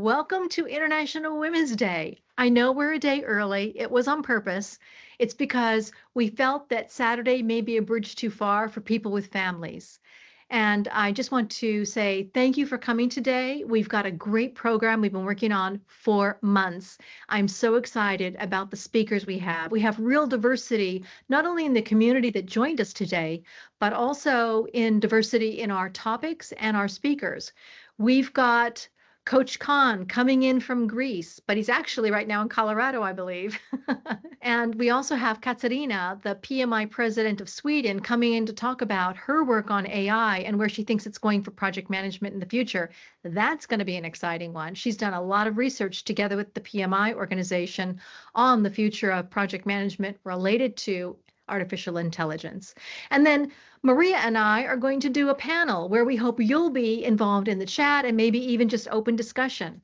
Welcome to International Women's Day. I know we're a day early. It was on purpose. It's because we felt that Saturday may be a bridge too far for people with families. And I just want to say thank you for coming today. We've got a great program we've been working on for months. I'm so excited about the speakers we have. We have real diversity, not only in the community that joined us today, but also in diversity in our topics and our speakers. We've got Coach Khan coming in from Greece, but he's actually right now in Colorado, I believe. And we also have Katarina, the PMI president of Sweden, coming in to talk about her work on AI and where she thinks it's going for project management in the future. That's going to be an exciting one. She's done a lot of research together with the PMI organization on the future of project management related to artificial intelligence. And then Maria and I are going to do a panel where we hope you'll be involved in the chat and maybe even just open discussion.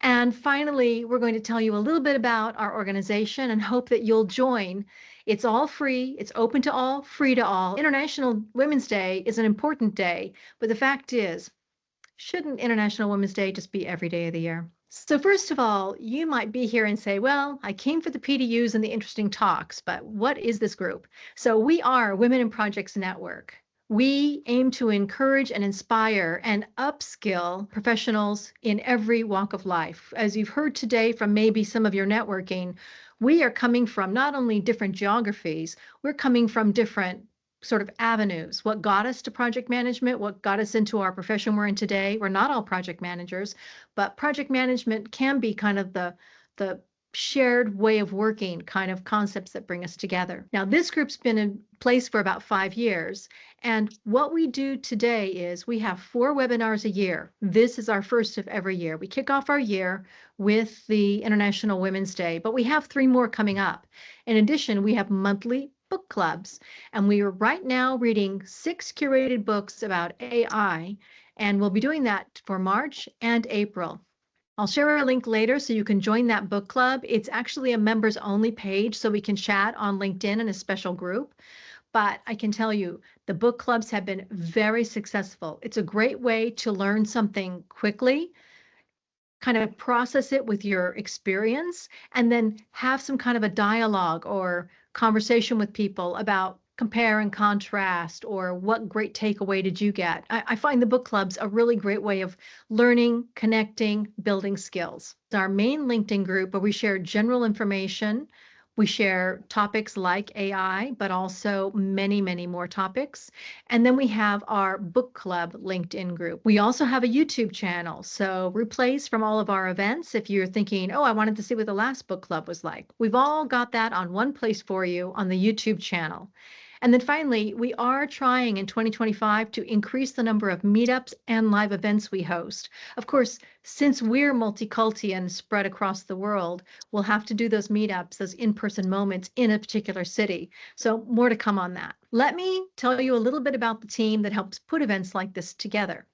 And finally, we're going to tell you a little bit about our organization and hope that you'll join. It's all free. It's open to all, free to all. International Women's Day is an important day, but the fact is, shouldn't International Women's Day just be every day of the year? So first of all, you might be here and say, well, I came for the PDUs and the interesting talks, but what is this group? So we are Women in Projects Network. We aim to encourage and inspire and upskill professionals in every walk of life. As you've heard today from maybe some of your networking, we are coming from not only different geographies, we're coming from different sort of avenues. What got us to project management, what got us into our profession we're in today. We're not all project managers, but project management can be kind of the shared way of working kind of concepts that bring us together. Now, this group's been in place for about 5 years. And what we do today is we have 4 webinars a year. This is our first of every year. We kick off our year with the International Women's Day, but we have 3 more coming up. In addition, we have monthly book clubs, and we are right now reading 6 curated books about AI, and we'll be doing that for March and April. I'll share a link later so you can join that book club. It's actually a members only page, so we can chat on LinkedIn in a special group. But I can tell you, the book clubs have been very successful. It's a great way to learn something quickly, kind of process it with your experience, and then have some kind of a dialogue or conversation with people about compare and contrast, or what great takeaway did you get? I find the book clubs a really great way of learning, connecting, building skills. It's our main LinkedIn group where we share general information. We share topics like AI, but also many, many more topics. And then we have our book club LinkedIn group. We also have a YouTube channel. So replays from all of our events. If you're thinking, oh, I wanted to see what the last book club was like, we've all got that on one place for you on the YouTube channel. And then finally, we are trying in 2025 to increase the number of meetups and live events we host. Of course, since we're multiculti and spread across the world, we'll have to do those meetups, those in-person moments in a particular city. So more to come on that. Let me tell you a little bit about the team that helps put events like this together.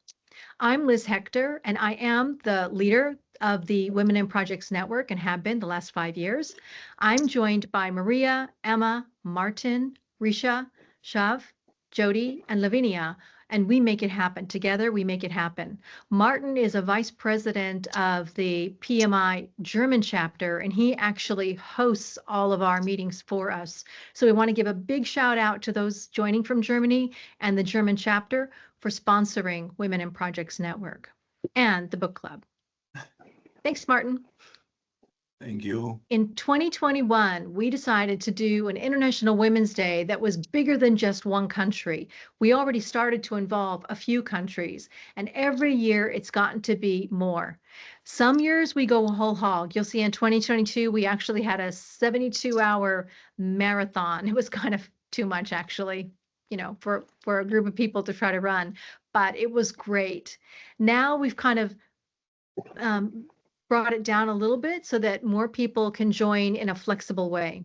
I'm Liz Hector, and I am the leader of the Women in Projects Network and have been the last 5 years. I'm joined by Maria, Emma, Martin, Risha, Shav, Jody, and Lavinia, and we make it happen. Together, we make it happen. Martin is a vice president of the PMI German chapter, and he actually hosts all of our meetings for us. So we want to give a big shout out to those joining from Germany and the German chapter for sponsoring Women in Projects Network and the book club. Thanks, Martin. Thank you. In 2021, we decided to do an International Women's Day that was bigger than just one country. We already started to involve a few countries, and every year it's gotten to be more. Some years we go whole hog. You'll see in 2022, we actually had a 72-hour marathon. It was kind of too much, actually, for a group of people to try to run, but it was great. Now we've kind of brought it down a little bit so that more people can join in a flexible way.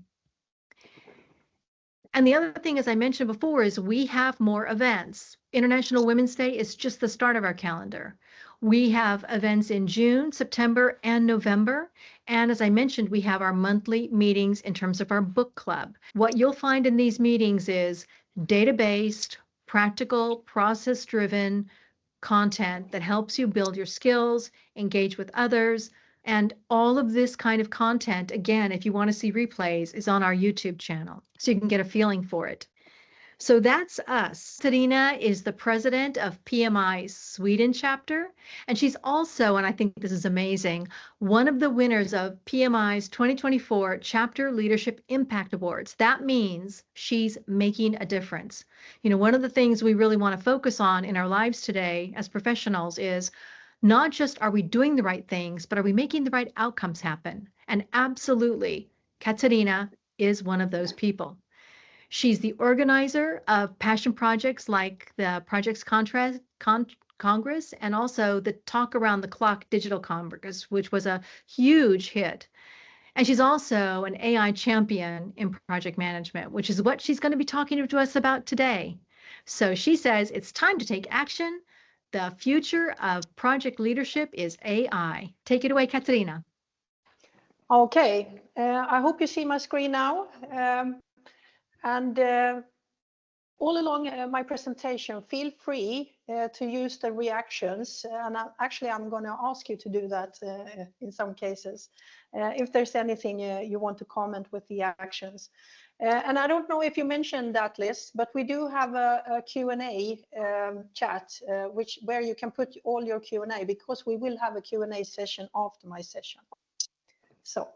And the other thing, as I mentioned before, is we have more events. International Women's Day is just the start of our calendar. We have events in June, September, and November. And as I mentioned, we have our monthly meetings in terms of our book club. What you'll find in these meetings is data-based, practical, process-driven content that helps you build your skills, engage with others, and all of this kind of content, again, if you want to see replays, is on our YouTube channel, so you can get a feeling for it. So that's us. Katarina is the president of PMI's Sweden chapter, and she's also, and I think this is amazing, one of the winners of PMI's 2024 Chapter Leadership Impact Awards. That means she's making a difference. You know, one of the things we really want to focus on in our lives today as professionals is not just are we doing the right things, but are we making the right outcomes happen? And absolutely, Katarina is one of those people. She's the organizer of passion projects like the Congress and also the Talk Around the Clock Digital Congress, which was a huge hit. And she's also an AI champion in project management, which is what she's going to be talking to us about today. So she says it's time to take action. The future of project leadership is AI. Take it away, Katarina. Okay, I hope you see my screen now. And all along my presentation, feel free to use the reactions. And actually, I'm going to ask you to do that in some cases, if there's anything you want to comment with the actions. And I don't know if you mentioned that, Liz, but we do have a Q&A chat, where you can put all your Q&A, because we will have a Q&A session after my session. So,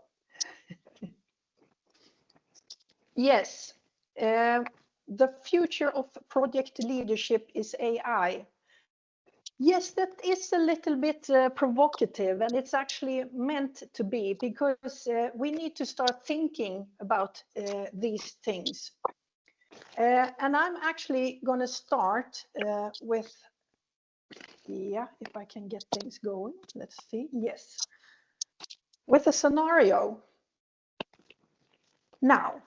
yes. The future of project leadership is AI. Yes, that is a little bit provocative, and it's actually meant to be, because we need to start thinking about these things. And I'm actually going to start with, if I can get things going, let's see, yes, with a scenario. Now,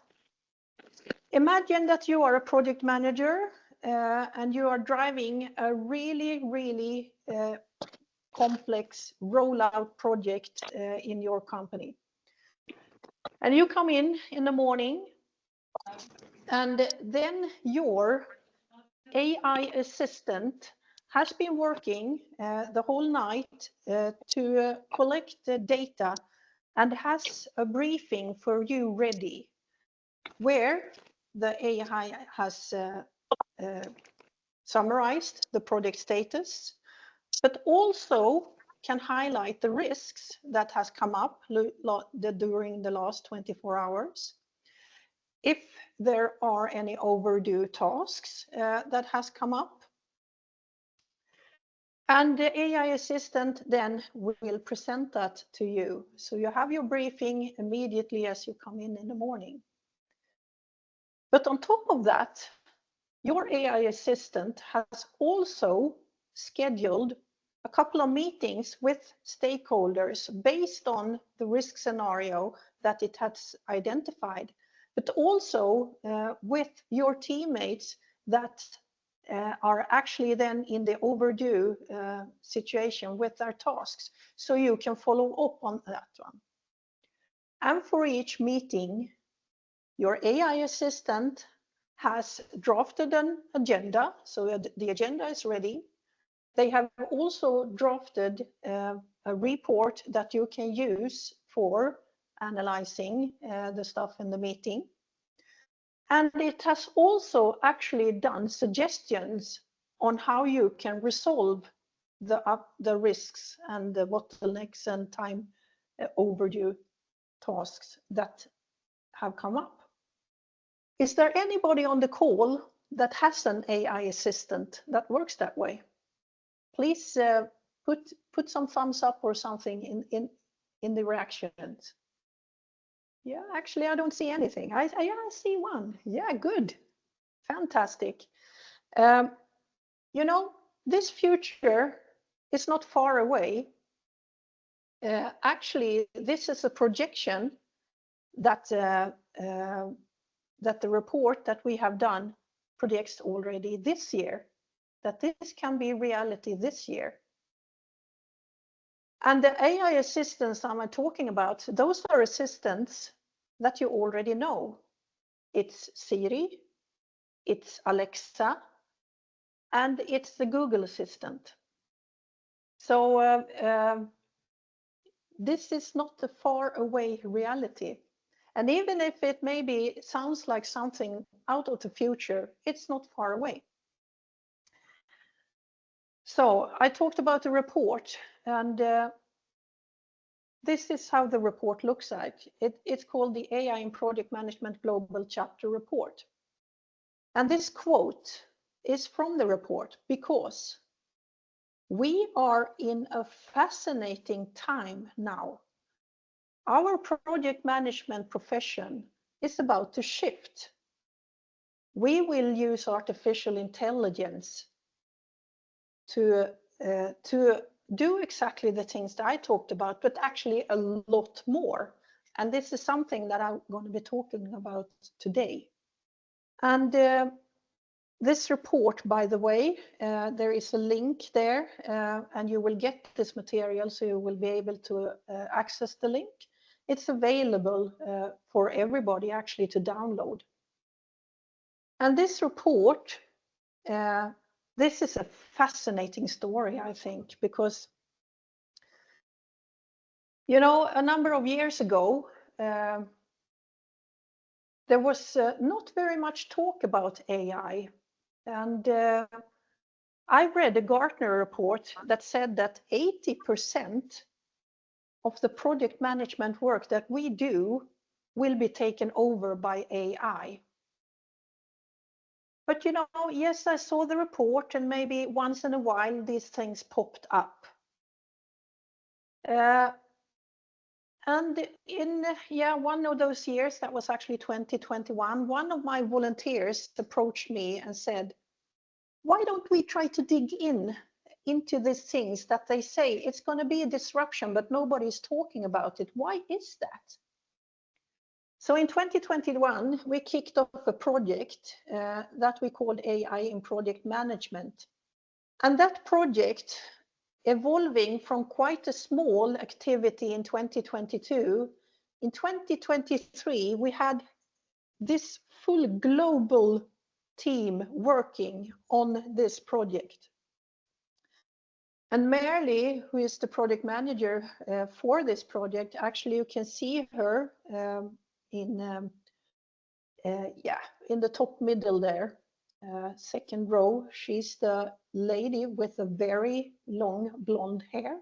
imagine that you are a project manager and you are driving a really complex rollout project in your company. And you come in the morning, and then your AI assistant has been working the whole night to collect the data and has a briefing for you ready, where the AI has summarized the project status, but also can highlight the risks that has come up during the last 24 hours. If there are any overdue tasks that has come up. And the AI assistant then will present that to you. So you have your briefing immediately as you come in the morning. But on top of that, your AI assistant has also scheduled a couple of meetings with stakeholders based on the risk scenario that it has identified, but also with your teammates that are actually then in the overdue situation with their tasks, so you can follow up on that one. And for each meeting, your AI assistant has drafted an agenda, so the agenda is ready. They have also drafted a report that you can use for analyzing the stuff in the meeting. And it has also actually done suggestions on how you can resolve the risks and the bottlenecks and time overdue tasks that have come up. Is there anybody on the call that has an AI assistant that works that way? Please put some thumbs up or something in the reactions. Yeah, actually, I don't see anything. I see one. Yeah, good. Fantastic. You know, this future is not far away. Actually, this is a projection that that the report that we have done projects already this year, that this can be reality this year. And the AI assistants I'm talking about, those are assistants that you already know. It's Siri, it's Alexa, and it's the Google Assistant. So this is not a far away reality. And even if it maybe sounds like something out of the future, it's not far away. So I talked about the report, and this is how the report looks like. It's called the AI in Project Management Global Chapter Report. And this quote is from the report because we are in a fascinating time now. Our project management profession is about to shift. We will use artificial intelligence to do exactly the things that I talked about, but actually a lot more. And this is something that I'm going to be talking about today. And this report, by the way, there is a link there, and you will get this material, so you will be able to access the link. It's available for everybody actually to download. And this report, this is a fascinating story, I think, because, you know, a number of years ago, there was not very much talk about AI. And I read a Gartner report that said that 80% of the project management work that we do will be taken over by AI. But you know, yes, I saw the report, and maybe once in a while these things popped up. And in one of those years, that was actually 2021, one of my volunteers approached me and said, why don't we try to dig into these things that they say it's going to be a disruption, but nobody's talking about it. Why is that? So in 2021, we kicked off a project that we called AI in Project Management. And that project, evolving from quite a small activity in 2022, in 2023, we had this full global team working on this project. And Merle, who is the project manager for this project, actually you can see her in the top middle there, second row. She's the lady with the very long blonde hair.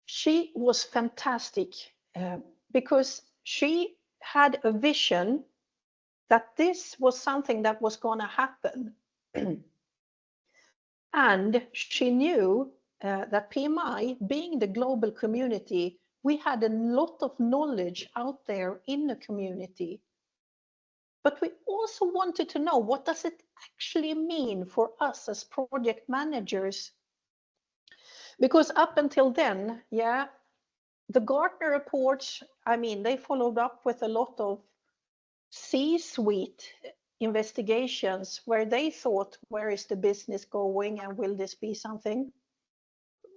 She was fantastic because she had a vision that this was something that was going to happen. And she knew that PMI, being the global community, we had a lot of knowledge out there in the community. But we also wanted to know, what does it actually mean for us as project managers? Because up until then, the Gartner reports, I mean, they followed up with a lot of C-suite investigations where they thought, where is the business going and will this be something?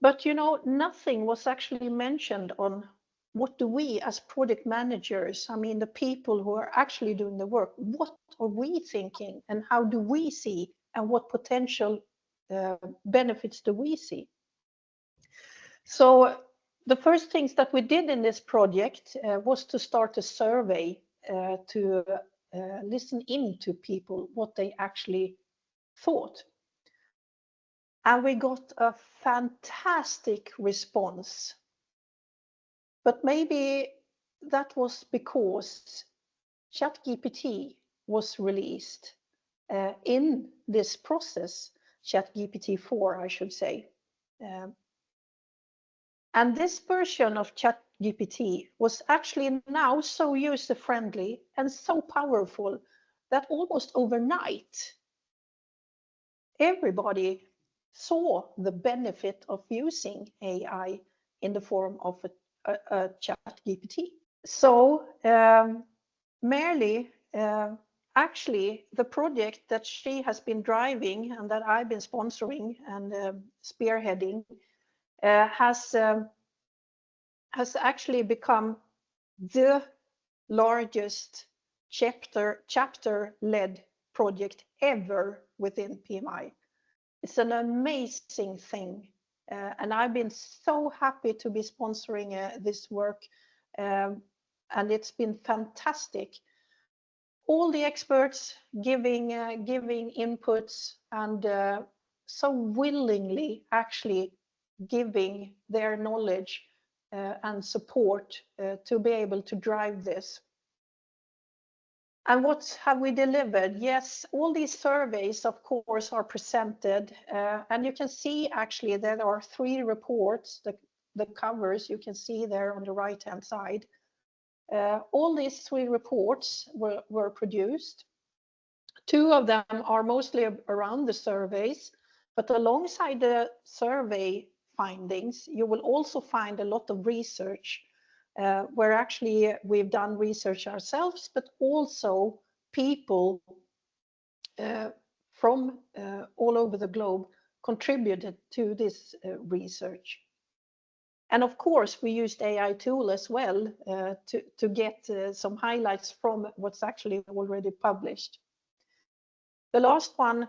But you know, nothing was actually mentioned on what do we as project managers, I mean, the people who are actually doing the work, what are we thinking and how do we see and what potential benefits do we see? So the first things that we did in this project was to start a survey to listen in to people, what they actually thought. And we got a fantastic response. But maybe that was because ChatGPT was released in this process, ChatGPT 4, I should say. And this version of ChatGPT was actually now so user-friendly and so powerful that almost overnight, everybody saw the benefit of using AI in the form of a ChatGPT. So Merle, actually, the project that she has been driving and that I've been sponsoring and spearheading has actually become the largest chapter-led project ever within PMI. It's an amazing thing And I've been so happy to be sponsoring this work, and it's been fantastic. All the experts giving inputs, and so willingly actually giving their knowledge and support to be able to drive this. And what have we delivered? Yes, all these surveys, of course, are presented. And you can see actually there are 3 reports, the covers you can see there on the right-hand side. All these 3 reports were produced. 2 of them are mostly around the surveys, but alongside the survey findings, you will also find a lot of research where actually we've done research ourselves, but also people from all over the globe contributed to this research. And of course, we used AI tool as well to get some highlights from what's actually already published. The last one,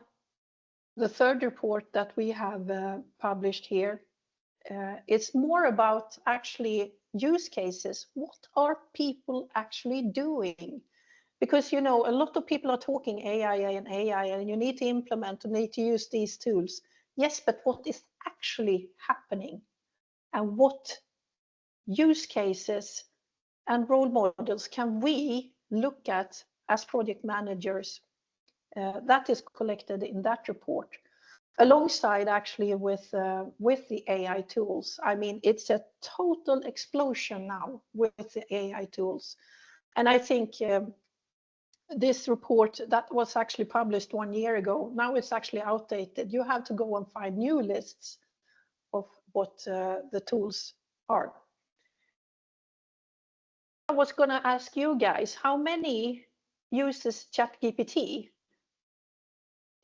the 3rd report that we have published here, it's more about actually use cases. What are people actually doing? Because, you know, a lot of people are talking AI and you need to implement, you need to use these tools. Yes, but what is actually happening? And what use cases and role models can we look at as project managers? That is collected in that report, alongside actually with the AI tools. I mean, it's a total explosion now with the AI tools. And I think this report that was actually published 1 year ago, now it's actually outdated. You have to go and find new lists of what the tools are. I was going to ask you guys, how many uses ChatGPT?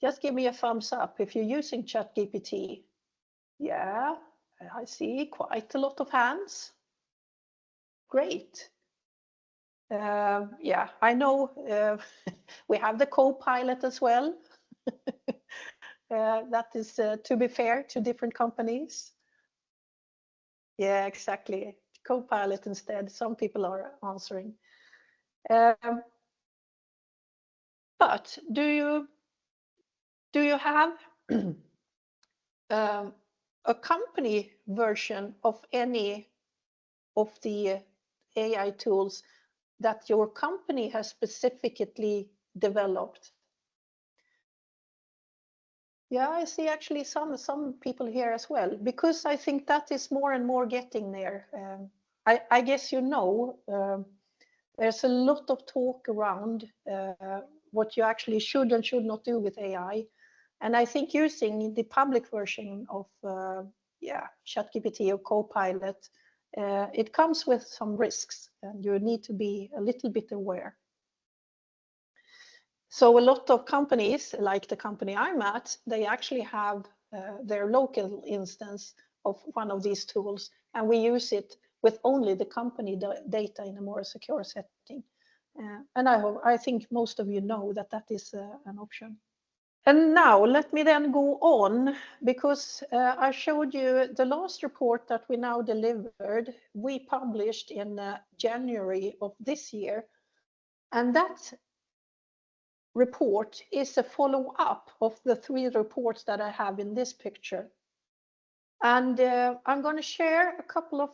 Just give me a thumbs up if you're using ChatGPT. Yeah, I see quite a lot of hands. Great. Yeah, I know we have the co-pilot as well. That is to be fair to different companies. Yeah, exactly. Co-pilot instead. Some people are answering. But do you have a company version of any of the AI tools that your company has specifically developed? Yeah, I see actually some people here as well, because I think that is more and more getting there. I guess you know, there's a lot of talk around what you actually should and should not do with AI. And I think using the public version of ChatGPT or Copilot, it comes with some risks, and you need to be a little bit aware. So a lot of companies, like the company I'm at, they actually have their local instance of one of these tools, and we use it with only the company data in a more secure setting. And I think most of you know that that is an option. And now let me then go on, because I showed you the last report that we now delivered. We published in January of this year, and that report is a follow-up of the 3 reports that I have in this picture. And I'm going to share a couple of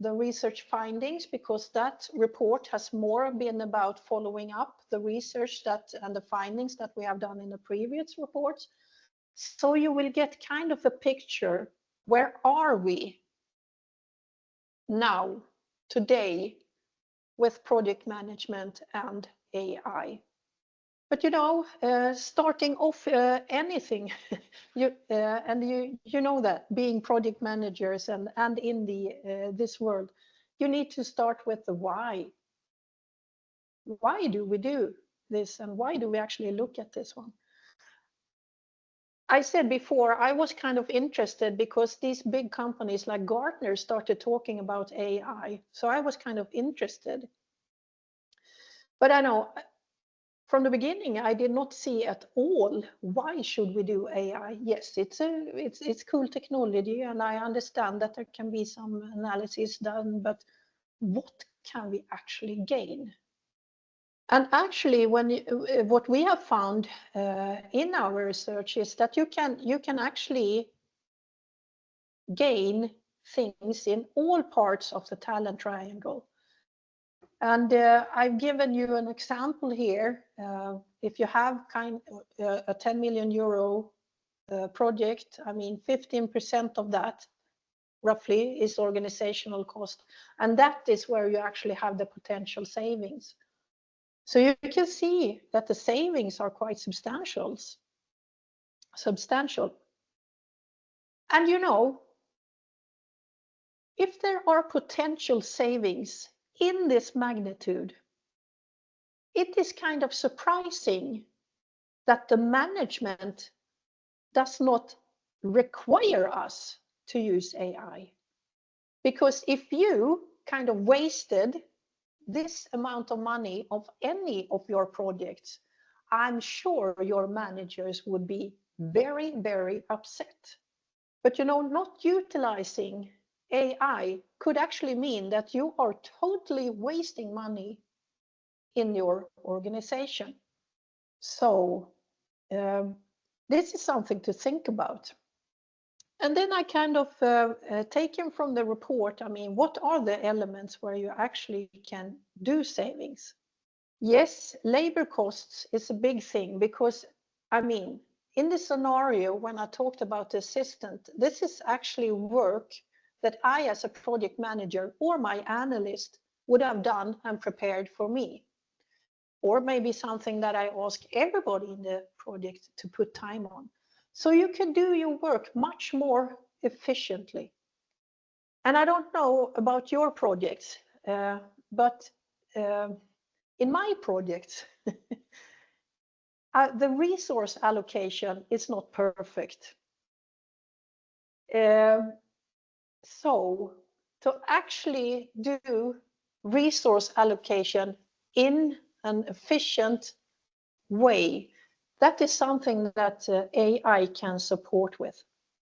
the research findings, because that report has more been about following up the research and the findings that we have done in the previous reports. So you will get kind of a picture, where are we now, today, with project management and AI. But you know, starting off anything, you know that being project managers and in this world, you need to start with the why. Why do we do this, and why do we actually look at this one? I said before, I was kind of interested because these big companies like Gartner started talking about AI. So I was kind of interested. But I know from the beginning, I did not see at all why should we do AI. Yes, it's cool technology, and I understand that there can be some analysis done, but what can we actually gain? And actually, what we have found in our research is that you can actually gain things in all parts of the talent triangle. And I've given you an example here. If you have a 10 million euro project, I mean, 15% of that roughly is organizational cost. And that is where you actually have the potential savings. So you can see that the savings are quite substantial. And you know, if there are potential savings in this magnitude, it is kind of surprising that the management does not require us to use AI. Because if you kind of wasted this amount of money of any of your projects, I'm sure your managers would be very, very upset. But you know, not utilizing AI could actually mean that you are totally wasting money in your organization. So this is something to think about. And then I kind of taken from the report, I mean, what are the elements where you actually can do savings? Yes, labor costs is a big thing because, I mean, in the scenario when I talked about the assistant, this is actually work that I as a project manager or my analyst would have done and prepared for me. Or maybe something that I ask everybody in the project to put time on. So you can do your work much more efficiently. And I don't know about your projects, but in my projects, the resource allocation is not perfect. So to actually do resource allocation in an efficient way, that is something that AI can support with.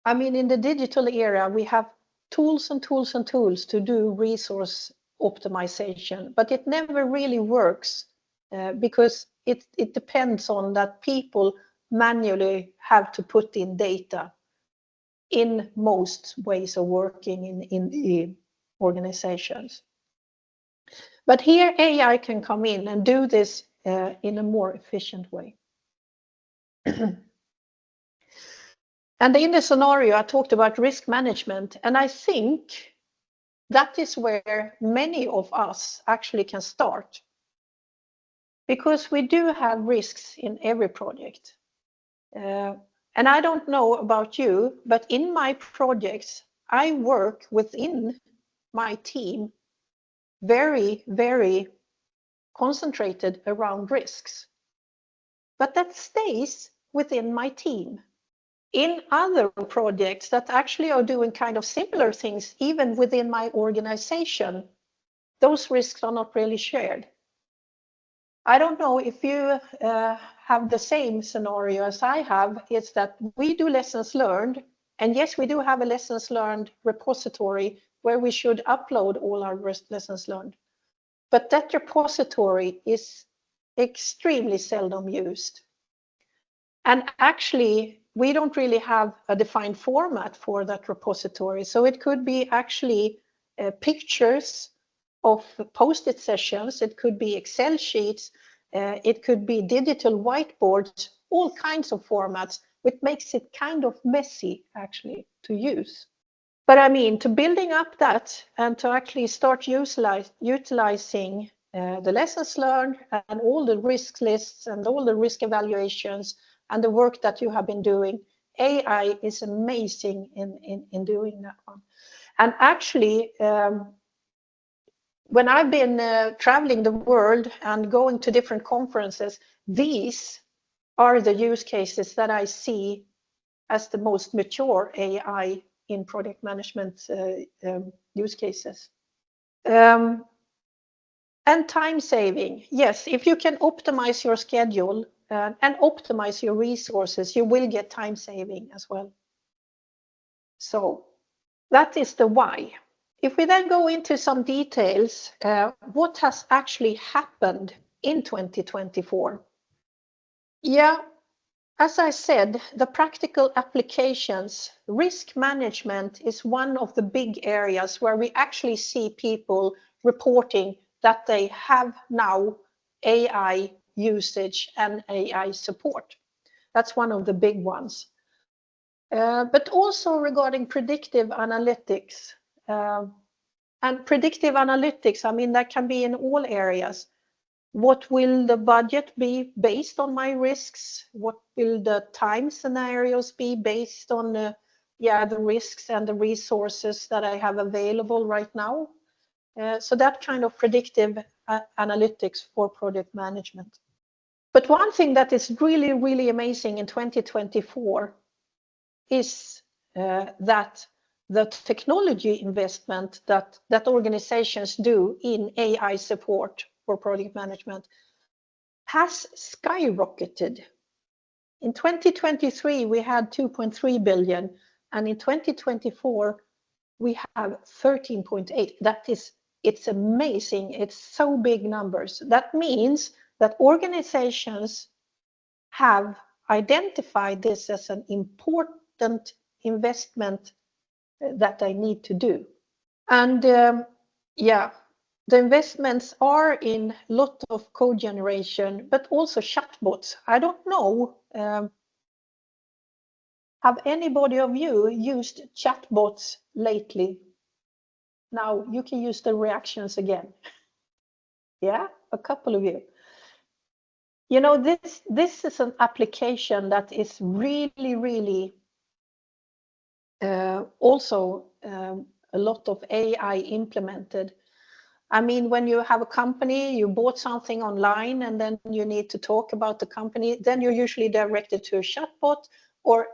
I mean, in the digital era, we have tools and tools and tools to do resource optimization, but it never really works because it depends on that people manually have to put in data in most ways of working in the organizations. But here AI can come in and do this in a more efficient way. And in the scenario, I talked about risk management, and I think that is where many of us actually can start. Because we do have risks in every project. And I don't know about you, but in my projects, I work within my team very, very concentrated around risks. But that stays within my team. In other projects that actually are doing kind of similar things, even within my organization, those risks are not really shared. I don't know if you have the same scenario as I have, is that we do lessons learned. And yes, we do have a lessons learned repository where we should upload all our lessons learned. But that repository is extremely seldom used. And actually, we don't really have a defined format for that repository. So it could be actually pictures of post-it sessions. It could be Excel sheets. It could be digital whiteboards, all kinds of formats, which makes it kind of messy actually to use. But I mean, to building up that and to actually start utilizing the lessons learned and all the risk lists and all the risk evaluations and the work that you have been doing, AI is amazing in doing that one. And actually, when I've been traveling the world and going to different conferences, these are the use cases that I see as the most mature AI in project management use cases. And time saving. Yes, if you can optimize your schedule and optimize your resources, you will get time saving as well. So that is the why. If we then go into some details, what has actually happened in 2024? Yeah, as I said, the practical applications, risk management is one of the big areas where we actually see people reporting that they have now AI usage and AI support. That's one of the big ones. But also regarding predictive analytics. And predictive analytics, I mean, that can be in all areas. What will the budget be based on my risks? What will the time scenarios be based on the risks and the resources that I have available right now? So that kind of predictive analytics for project management. But one thing that is really, really amazing in 2024 is that the technology investment that organizations do in AI support for project management has skyrocketed. In 2023, we had 2.3 billion, and in 2024, we have 13.8. It's amazing. It's so big numbers. That means that organizations have identified this as an important investment that they need to do. And the investments are in a lot of code generation, but also chatbots. I don't know, have anybody of you used chatbots lately? Now you can use the reactions again. Yeah, a couple of you. You know, this is an application that is really, really also a lot of AI implemented. I mean, when you have a company, you bought something online and then you need to talk about the company, then you're usually directed to a chatbot or,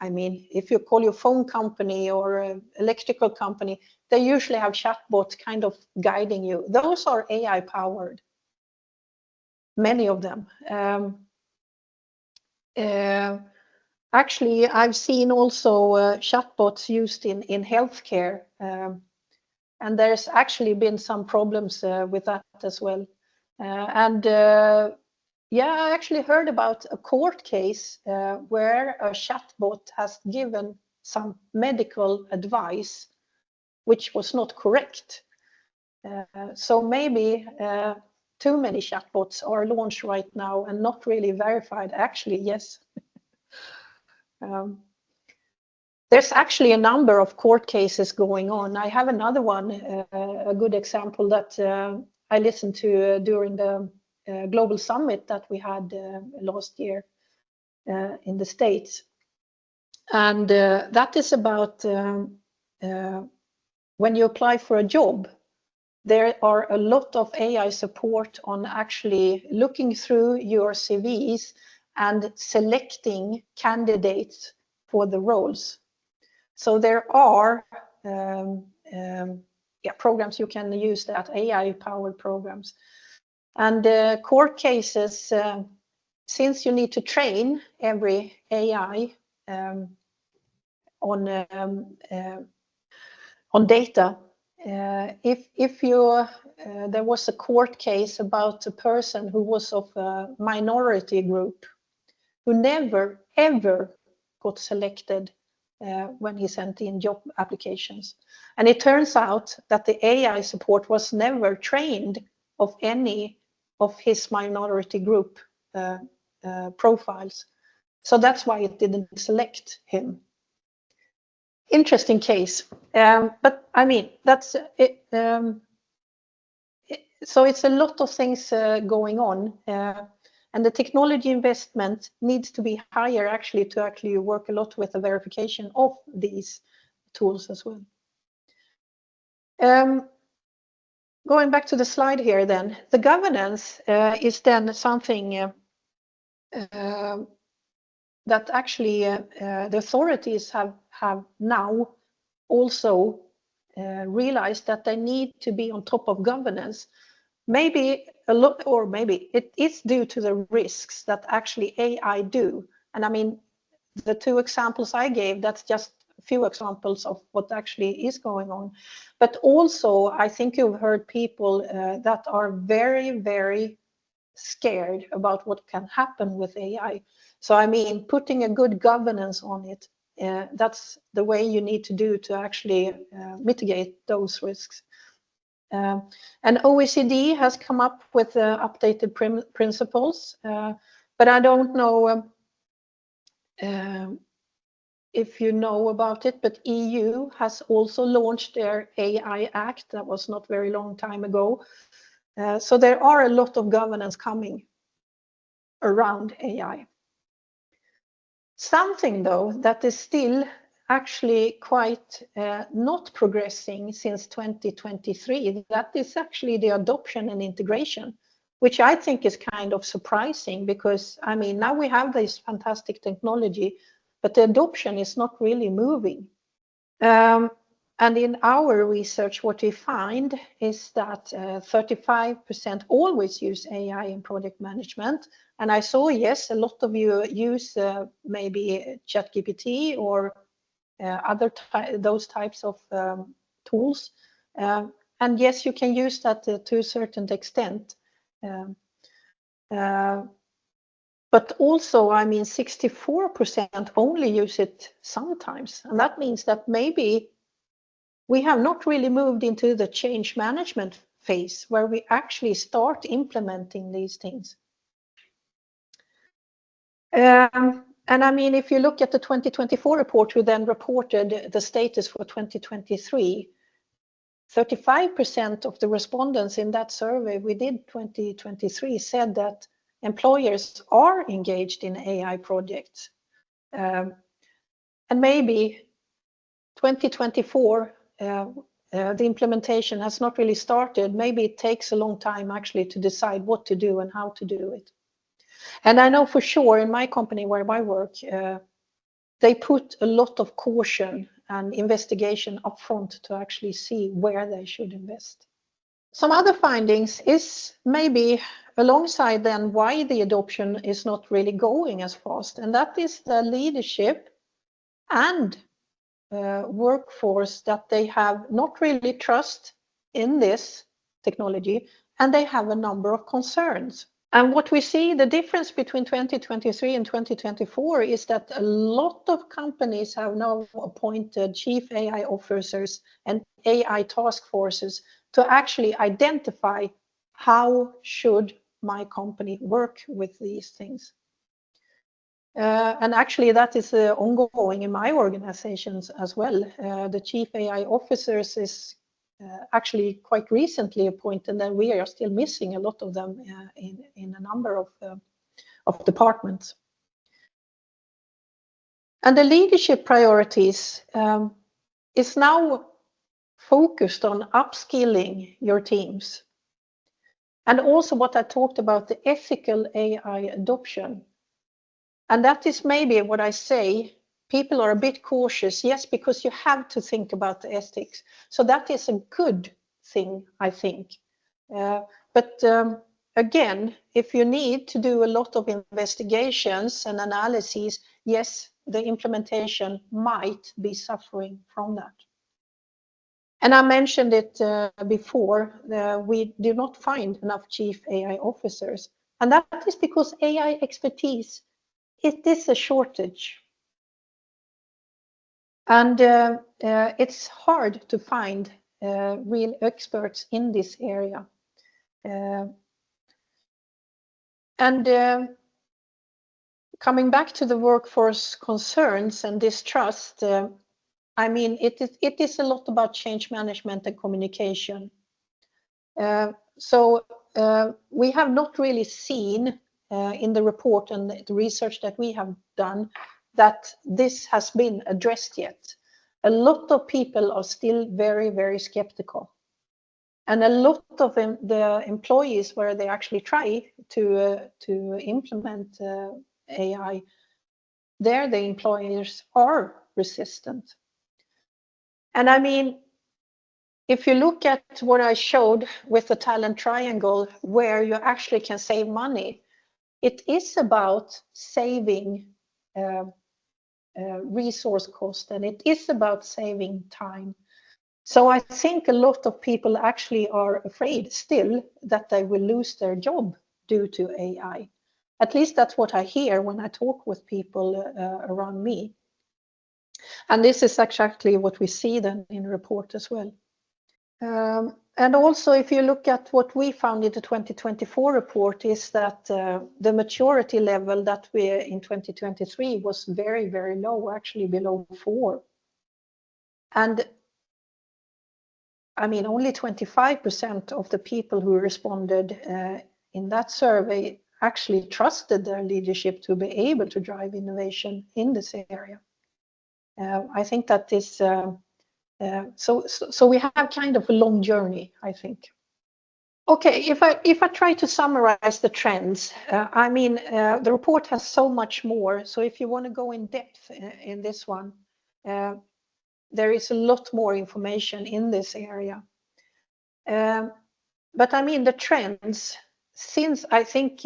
I mean, if you call your phone company or an electrical company, they usually have chatbots kind of guiding you. Those are AI powered, many of them. Actually, I've seen also chatbots used in healthcare. And there's actually been some problems with that as well. I actually heard about a court case where a chatbot has given some medical advice which was not correct. So maybe too many chatbots are launched right now and not really verified. Actually, yes. There's actually a number of court cases going on. I have another one, a good example that I listened to during the global summit that we had last year in the States. And that is about when you apply for a job, there are a lot of AI support on actually looking through your CVs and selecting candidates for the roles. So there are programs you can use, that AI-powered programs. And court cases, since you need to train every AI on data, if you there was a court case about a person who was of a minority group who never ever got selected when he sent in job applications. And it turns out that the AI support was never trained of any of his minority group profiles. So that's why it didn't select him. Interesting case. But I mean, that's it. So it's a lot of things going on. And the technology investment needs to be higher actually to actually work a lot with the verification of these tools as well. Going back to the slide here then, the governance is then something that actually the authorities have now also realized that they need to be on top of governance. maybe a lot, or maybe it is due to the risks that actually AI do. And I mean, the two examples I gave, that's just a few examples of what actually is going on. But also, I think you've heard people that are very, very scared about what can happen with AI. So, I mean, putting a good governance on it, that's the way you need to do to actually mitigate those risks. And OECD has come up with updated principles, but I don't know if you know about it, but EU has also launched their AI Act. That was not very long time ago. So there are a lot of governance coming around AI. Something though that is still actually quite not progressing since 2023, that is actually the adoption and integration, which I think is kind of surprising, because I mean, now we have this fantastic technology, but the adoption is not really moving. And in our research, what we find is that 35% always use AI in project management. And I saw, yes, a lot of you use maybe ChatGPT or those types of tools. And yes, you can use that to a certain extent. But also, I mean, 64% only use it sometimes. And that means that maybe we have not really moved into the change management phase where we actually start implementing these things. And I mean, if you look at the 2024 report, we then reported the status for 2023. 35% of the respondents in that survey we did 2023 said that employers are engaged in AI projects. And maybe 2024, the implementation has not really started. Maybe it takes a long time actually to decide what to do and how to do it. And I know for sure in my company where I work, they put a lot of caution and investigation upfront to actually see where they should invest. Some other findings is maybe alongside then why the adoption is not really going as fast, and that is the leadership and workforce, that they have not really trust in this technology, and they have a number of concerns. And what we see, the difference between 2023 and 2024 is that a lot of companies have now appointed chief AI officers and AI task forces to actually identify how should my company work with these things. And actually that is ongoing in my organizations as well. The chief AI officers is actually quite recently appointed, and we are still missing a lot of them in a number of departments. And the leadership priorities is now focused on upskilling your teams. And also what I talked about, the ethical AI adoption. And that is maybe what I say, people are a bit cautious, yes, because you have to think about the ethics. So that is a good thing, I think. But again, if you need to do a lot of investigations and analyses, yes, the implementation might be suffering from that. And I mentioned it before, we do not find enough chief AI officers. And that is because AI expertise, it is a shortage. And it's hard to find real experts in this area. And coming back to the workforce concerns and distrust, I mean, it is a lot about change management and communication. So we have not really seen in the report and the research that we have done that this has been addressed yet. A lot of people are still very, very skeptical. And a lot of the employees where they actually try to implement AI, there the employers are resistant. And I mean, if you look at what I showed with the talent triangle, where you actually can save money, it is about saving resource cost, and it is about saving time. So I think a lot of people actually are afraid still that they will lose their job due to AI. At least that's what I hear when I talk with people around me. And this is exactly what we see then in the report as well. And also, if you look at what we found in the 2024 report, is that the maturity level that we in 2023 was very, very low, actually below 4. And I mean, only 25% of the people who responded in that survey actually trusted their leadership to be able to drive innovation in this area. I think that is so we have kind of a long journey, I think. Okay, if I try to summarize the trends, I mean, the report has so much more. So if you want to go in depth in this one, there is a lot more information in this area. But I mean, the trends, since I think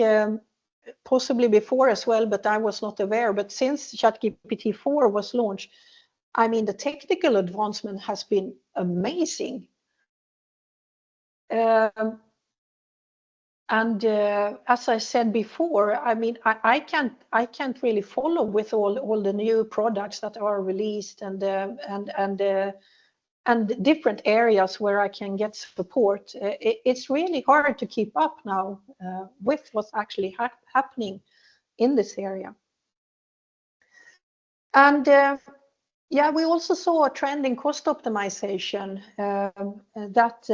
possibly before as well, but I was not aware, but since ChatGPT-4 was launched, I mean, the technical advancement has been amazing. And as I said before, I mean, I can't really follow with all the new products that are released and different areas where I can get support. It's really hard to keep up now with what's actually happening in this area. And yeah, we also saw a trend in cost optimization that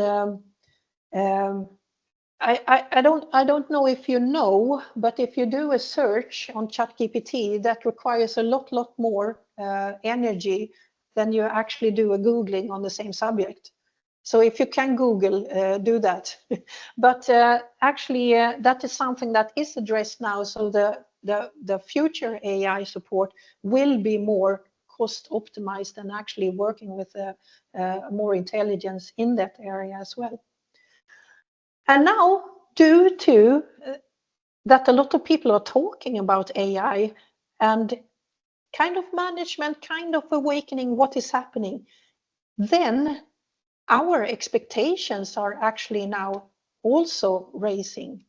I don't know if you know, but if you do a search on ChatGPT, that requires a lot more energy than you actually do a Googling on the same subject. So if you can Google, do that. But actually, that is something that is addressed now. So the future AI support will be more cost optimized and actually working with more intelligence in that area as well. And now, due to that, a lot of people are talking about AI and kind of management, kind of awakening what is happening, then our expectations are actually now also raising.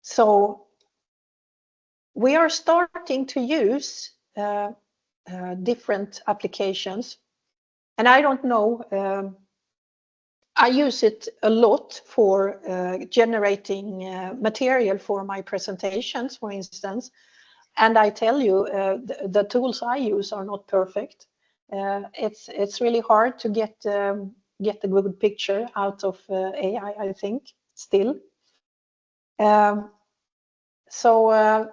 So we are starting to use different applications. And I don't know, I use it a lot for generating material for my presentations, for instance. And I tell you, the tools I use are not perfect. It's really hard to get a good picture out of AI, I think, still. So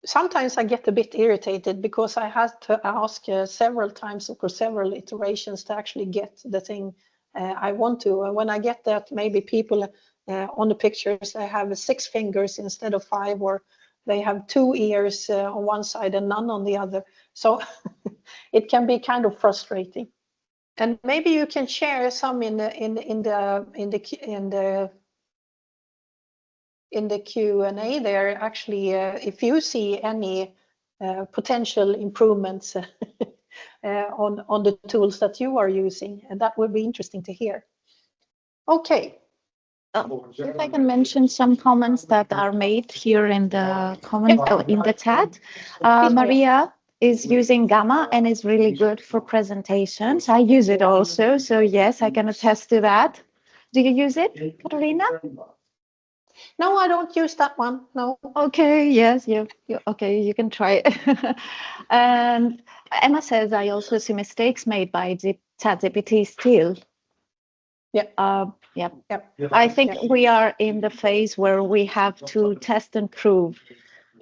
sometimes I get a bit irritated because I had to ask several times or several iterations to actually get the thing I want to. And when I get that, maybe people on the pictures, they have 6 fingers instead of 5, or they have 2 ears on one side and none on the other. So it can be kind of frustrating. And maybe you can share some in the Q&A there. Actually, if you see any potential improvements on the tools that you are using, and that would be interesting to hear. Okay. If I can mention some comments that are made here in the comment in the chat. Maria is using Gamma and is really good for presentations. I use it also, so yes, I can attest to that. Do you use it, Katarina? No, I don't use that one. No. Okay. Yes. You okay? You can try it. And Emma says I also see mistakes made by ChatGPT still. Yeah. Yep. I think we are in the phase where we have to test and prove.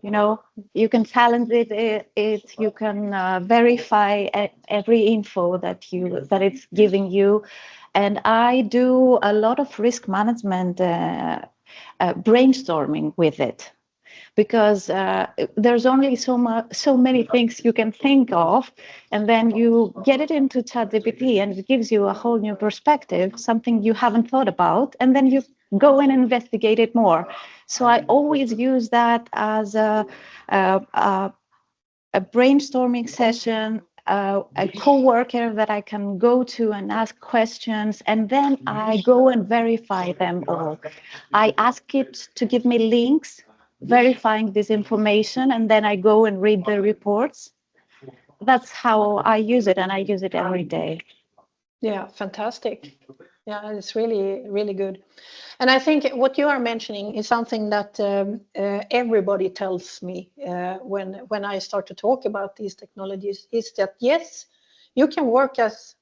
You know, you can challenge it. You can verify every info that it's giving you. And I do a lot of risk management brainstorming with it, because there's only so many things you can think of, and then you get it into ChatGPT and it gives you a whole new perspective, something you haven't thought about, and then you go and investigate it more. So I always use that as a brainstorming session, a co-worker that I can go to and ask questions, and then I go and verify them all. I ask it to give me links verifying this information, and then I go and read the reports. That's how I use it, and I use it every day. Yeah, fantastic. Yeah, it's really, really good. And I think what you are mentioning is something that everybody tells me when I start to talk about these technologies, is that yes, you can work as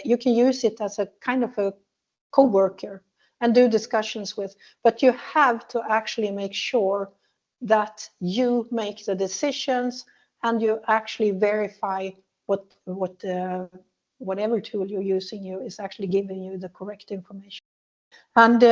you can use it as a kind of a co-worker and do discussions with, but you have to actually make sure that you make the decisions and you actually verify whatever tool you're using you is actually giving you the correct information. And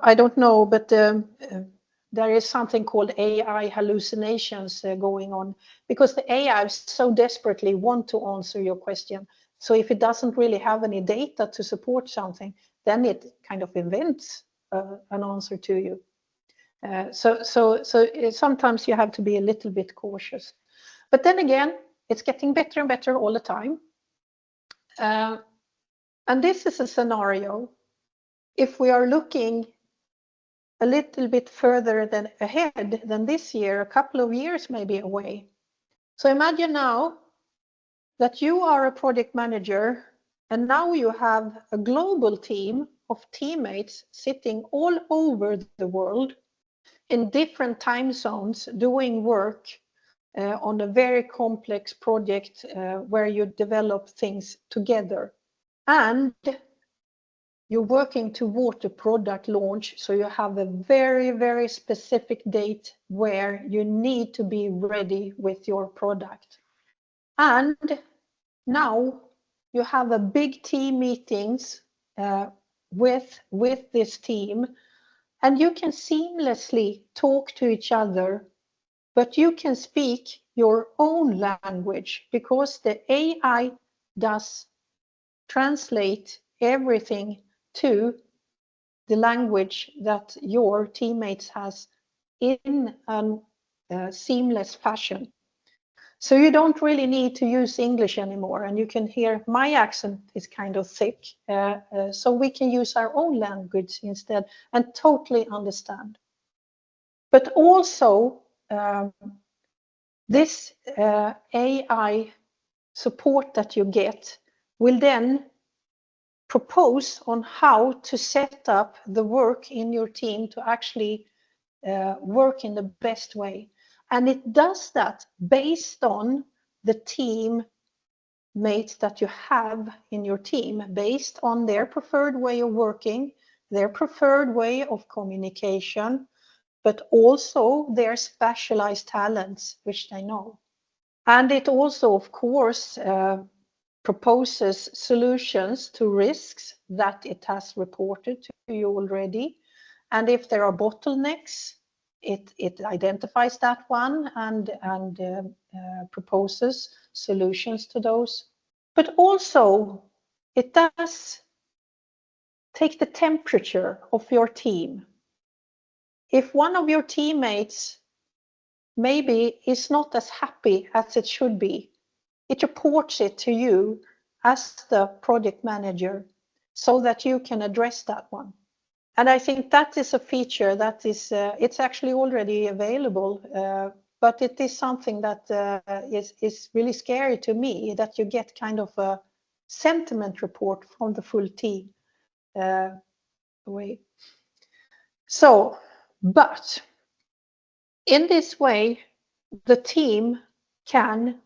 I don't know, but there is something called AI hallucinations going on, because the AI so desperately want to answer your question. So if it doesn't really have any data to support something, then it kind of invents an answer to you. So sometimes you have to be a little bit cautious. But then again, it's getting better and better all the time. And this is a scenario, if we are looking a little bit further ahead than this year, a couple of years maybe away. So imagine now that you are a project manager, and now you have a global team of teammates sitting all over the world in different time zones doing work on a very complex project where you develop things together. And you're working toward a product launch, so you have a very, very specific date where you need to be ready with your product. And now you have a big team meetings with this team, and you can seamlessly talk to each other, but you can speak your own language because the AI does translate everything to the language that your teammates has in a seamless fashion. So you don't really need to use English anymore, and you can hear my accent is kind of thick, so we can use our own language instead and totally understand. But also this AI support that you get will then propose on how to set up the work in your team to actually work in the best way. And it does that based on the team mates that you have in your team, based on their preferred way of working, their preferred way of communication, but also their specialized talents, which they know. And it also, of course, proposes solutions to risks that it has reported to you already. And if there are bottlenecks, it identifies that one and proposes solutions to those. But also, it does take the temperature of your team. If one of your teammates maybe is not as happy as it should be, it reports it to you as the project manager so that you can address that one. And I think that is a feature that is, it's actually already available, but it is something that is really scary to me, that you get kind of a sentiment report from the full team away. So, but in this way, the team can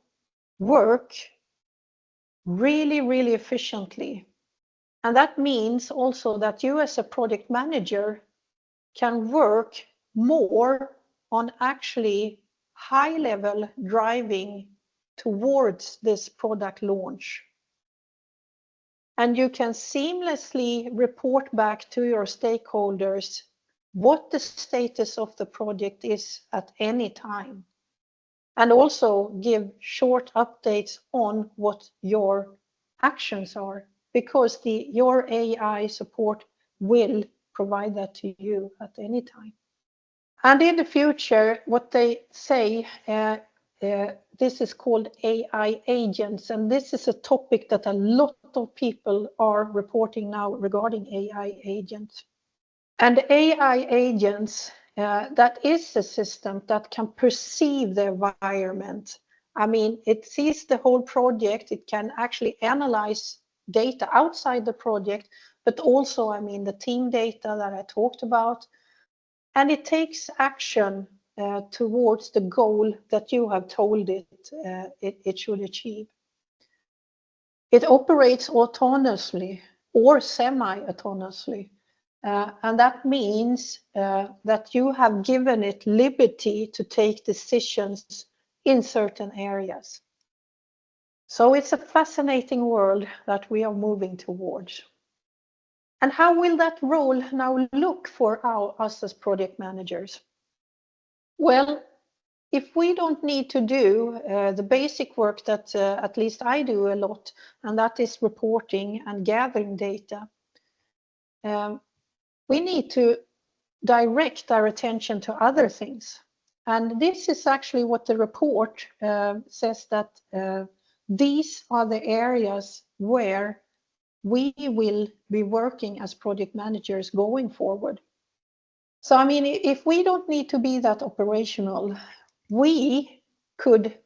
work really, really efficiently. And that means also that you as a project manager can work more on actually high level driving towards this product launch. And you can seamlessly report back to your stakeholders what the status of the project is at any time, and also give short updates on what your actions are, because your AI support will provide that to you at any time. And in the future, what they say, this is called AI agents, and this is a topic that a lot of people are reporting now regarding AI agents. And AI agents, that is a system that can perceive the environment. I mean, it sees the whole project. It can actually analyze data outside the project, but also, I mean, the team data that I talked about. And it takes action towards the goal that you have told it should achieve. It operates autonomously or semi-autonomously. And that means that you have given it liberty to take decisions in certain areas. So it's a fascinating world that we are moving towards. And how will that role now look for us as project managers? Well, if we don't need to do the basic work that at least I do a lot, and that is reporting and gathering data, we need to direct our attention to other things. And this is actually what the report says, that these are the areas where we will be working as project managers going forward. So, I mean, if we don't need to be that operational, we could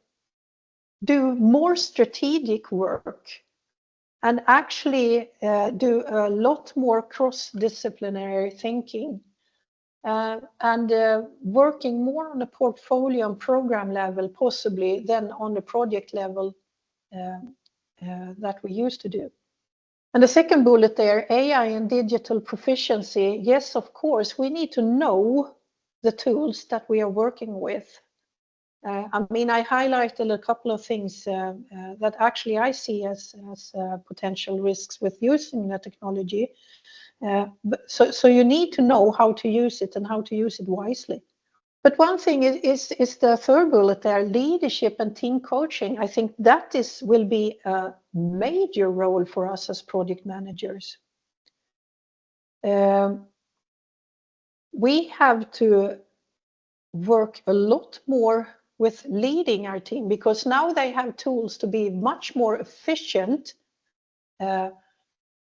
do more strategic work and actually do a lot more cross-disciplinary thinking and working more on a portfolio and program level, possibly, than on the project level that we used to do. And the second bullet there, AI and digital proficiency. Yes, of course, we need to know the tools that we are working with. I mean, I highlighted a couple of things that actually I see as potential risks with using the technology. So you need to know how to use it and how to use it wisely. But one thing is the third bullet there, leadership and team coaching. I think that will be a major role for us as project managers. We have to work a lot more with leading our team, because now they have tools to be much more efficient.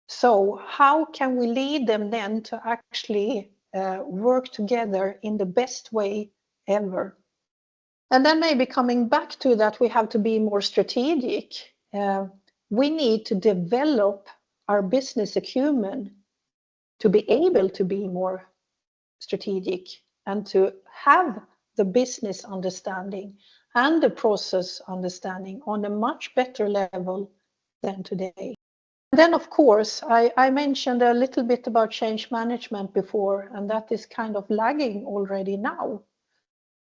So how can we lead them then to actually work together in the best way ever? And then maybe coming back to that, we have to be more strategic. We need to develop our business acumen to be able to be more strategic and to have the business understanding and the process understanding on a much better level than today. And then, of course, I mentioned a little bit about change management before, and that is kind of lagging already now.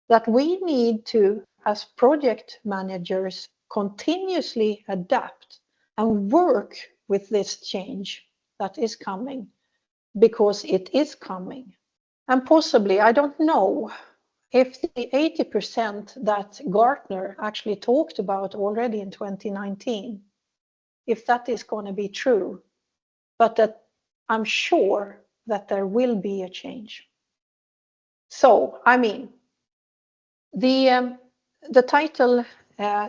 That we need to, as project managers, continuously adapt and work with this change that is coming, because it is coming. And possibly, I don't know if the 80% that Gartner actually talked about already in 2019, if that is going to be true, but that I'm sure that there will be a change. So, I mean, the title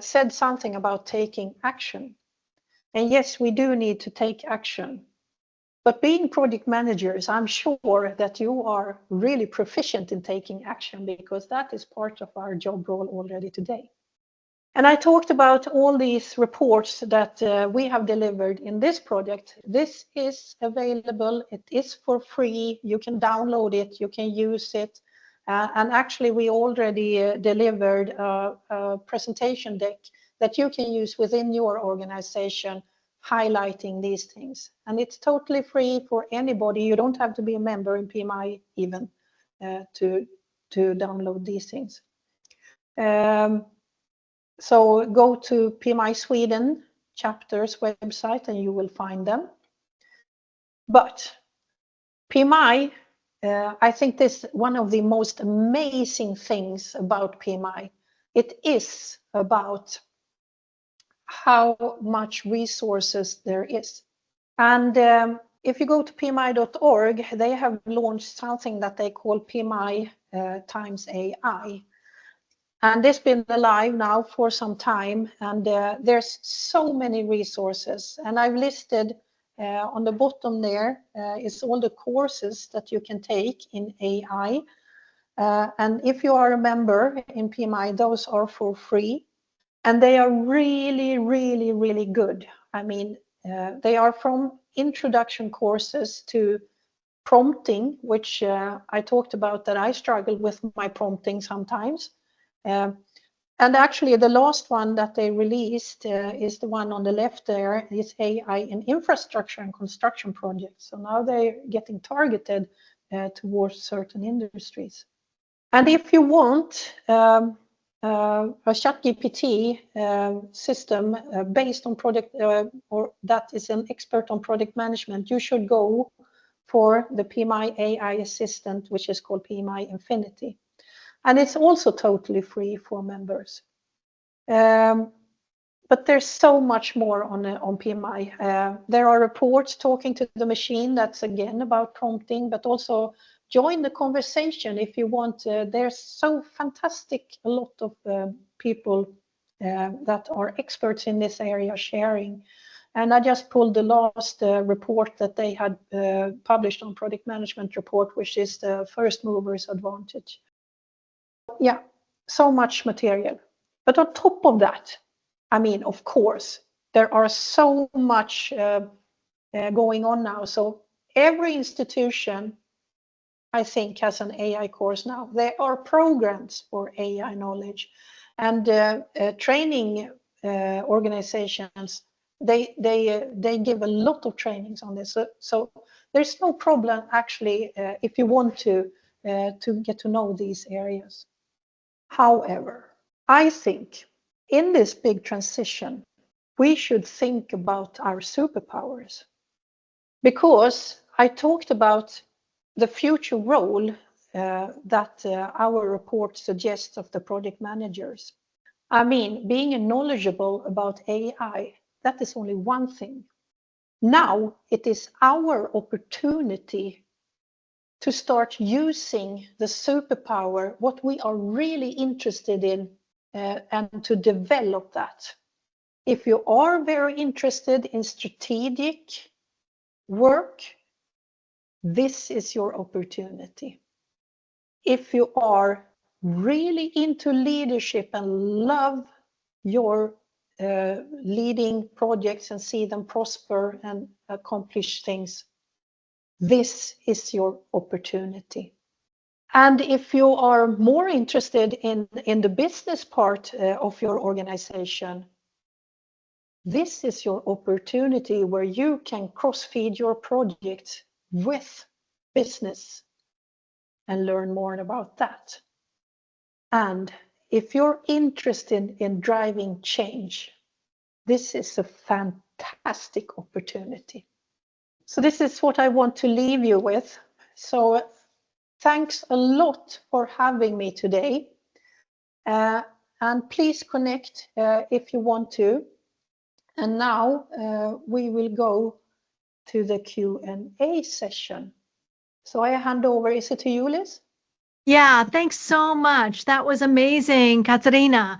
said something about taking action. And yes, we do need to take action. But being project managers, I'm sure that you are really proficient in taking action, because that is part of our job role already today. And I talked about all these reports that we have delivered in this project. This is available. It is for free. You can download it. You can use it. And actually, we already delivered a presentation deck that you can use within your organization, highlighting these things. And it's totally free for anybody. You don't have to be a member in PMI even to download these things. So go to PMI Sweden chapters website and you will find them. But PMI I think this one of the most amazing things about PMI. It is about how much resources there is. And if you go to pmi.org, they have launched something that they call PMI times AI. And it's been alive now for some time, and there's so many resources. And I've listed on the bottom there is all the courses that you can take in AI. And if you are a member in PMI, those are for free. And they are really, really, really good. I mean, they are from introduction courses to prompting, which I talked about that I struggle with my prompting sometimes. And actually, the last one that they released is the one on the left there, is AI in infrastructure and construction projects. So now they're getting targeted towards certain industries. And if you want a ChatGPT system based on project, or that is an expert on project management, you should go for the PMI AI assistant, which is called PMI Infinity. And it's also totally free for members. But there's so much more on PMI. There are reports talking to the machine, that's again about prompting, but also join the conversation if you want. There's so fantastic, a lot of people that are experts in this area sharing. And I just pulled the last report that they had published on Product Management Report, which is the first mover's advantage. Yeah, so much material. But on top of that, I mean, of course, there are so much going on now. So every institution, I think, has an AI course now. There are programs for AI knowledge, and training organizations. They give a lot of trainings on this. So there's no problem actually if you want to get to know these areas. However, I think in this big transition, we should think about our superpowers, because I talked about the future role that our report suggests of the project managers. I mean, being knowledgeable about AI, that is only one thing. Now it is our opportunity to start using the superpower, what we are really interested in, and to develop that. If you are very interested in strategic work, this is your opportunity. If you are really into leadership and love your leading projects and see them prosper and accomplish things, this is your opportunity. And if you are more interested in the business part of your organization, this is your opportunity where you can cross-feed your project with business and learn more about that. And if you're interested in driving change, this is a fantastic opportunity. So this is what I want to leave you with. So thanks a lot for having me today. And please connect if you want to. And now we will go to the Q&A session. So I hand over, is it to you, Liz? Yeah, thanks so much. That was amazing, Katarina.